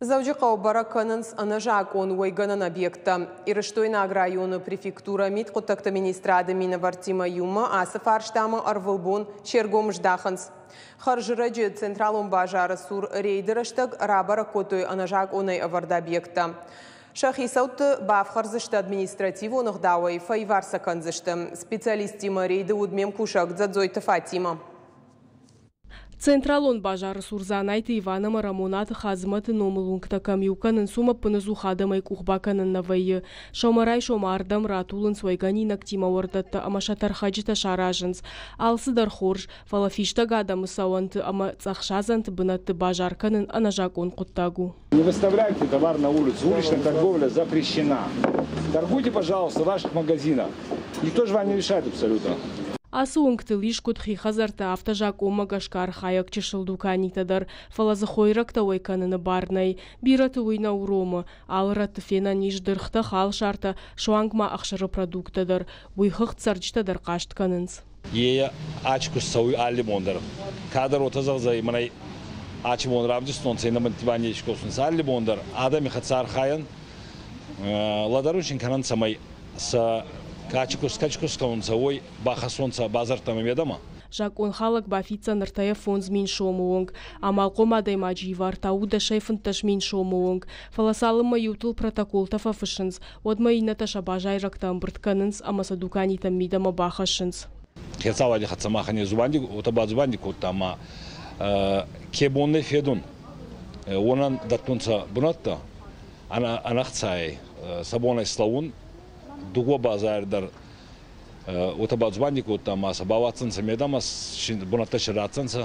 Заужиқау бараканынс анажак он уйганан объекта. Ирыштойна району префектура мит контакт администрады мина вартима юма, а сафарштама арвылбун шергом ждаханс. Харжираджи централун бажары сур рейдерыштаг рабара котой анажак онай аварда объекта. Шахисауты бафхарзышты административу нухдауай файварса канзышты. Специалистима рейды удмем кушак дзадзойты Фатима. Централон бажары сурзанайты Иваном Рамонат хазматы номылунгта камюканын сума пынызу хадамай кухбаканын навайы. Шомарай шомардам ратулын свайгани нактима ордатты ама шатархаджита шаражынс. Алсыдар хорж, фалафишта гадамы сауанты ама цахшазанты бынатты бажарканын анажакон куттагу. Не выставляйте товар на улицу. Уличная торговля запрещена. Торгуйте, пожалуйста, в ваших магазинах. Никто же вам не решает абсолютно. Асуыңкты лишкут хихазарта автожак омагашкар хаяк чешылдуканитадар фалазахойракта ойканыны барнай. Бираты уйна урома, алыраты фена ниждырхта хал шарта шуангма ақшыры продуктадар. Уйхық царчтадар қаштканынс. Ея ачкус сауй аллимондар. Кадар отазағзай манай ачимон равдистон цейнамын тиванечкосын аллимондар. Адами хацар хаян ладаручин канан самай са качкус каунца ой бахасонца базартама медама. Жак он халак бафица нартая фонз мин шомуонг, амалкома даймадживар тауда шейфанташ мин шомуонг. Фаласалыма ютул протокол тафафышынс, одма инаташа бажайрактам бртканынс, амаса дуканитам мидама бахашынс. Хецавади хацамахани зубанди, утаба зубанди куттама кебонны федун. Онан даттунца бунатта, анахцай сабонай славун, дуго базардар утабаძბანიკო და მას ბავაცნს მედამას ბუნატა შრაცნს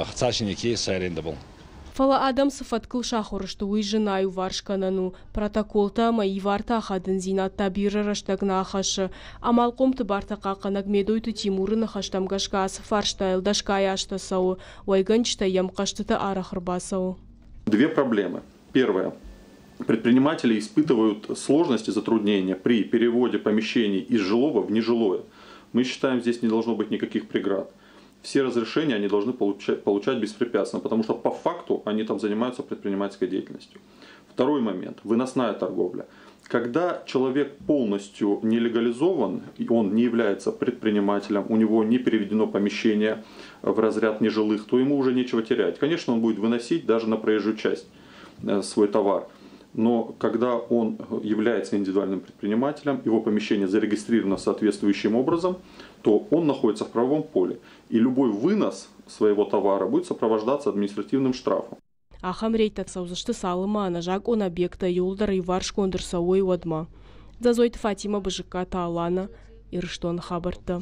ხცაშინიკი საერენდაბл Фала адам сафаткыл шахорышты уйжынаю варшканану протоколта маи варта хадын зинатта бирраштагна ахашы амалкомты барта қақанак медойты Тимурына хаштамгашка сафарштайл дашкаяшта сау уайганчта ямкаштыта арахрбасау. Две проблемы. Первая. Предприниматели испытывают сложности, затруднения при переводе помещений из жилого в нежилое. Мы считаем, здесь не должно быть никаких преград. Все разрешения они должны получать беспрепятственно, потому что по факту они там занимаются предпринимательской деятельностью. Второй момент. Выносная торговля. Когда человек полностью не легализован, и он не является предпринимателем, у него не переведено помещение в разряд нежилых, то ему уже нечего терять. Конечно, он будет выносить даже на проезжую часть свой товар. Но когда он является индивидуальным предпринимателем, его помещение зарегистрировано соответствующим образом, то он находится в правовом поле. И любой вынос своего товара будет сопровождаться административным штрафом. Ахамрейтак саузышты салыма анажак он объекта юлдар и варшкондыр сауой одма. Зазойт Фатима Бажика Таалана, Ирштон Хабарта.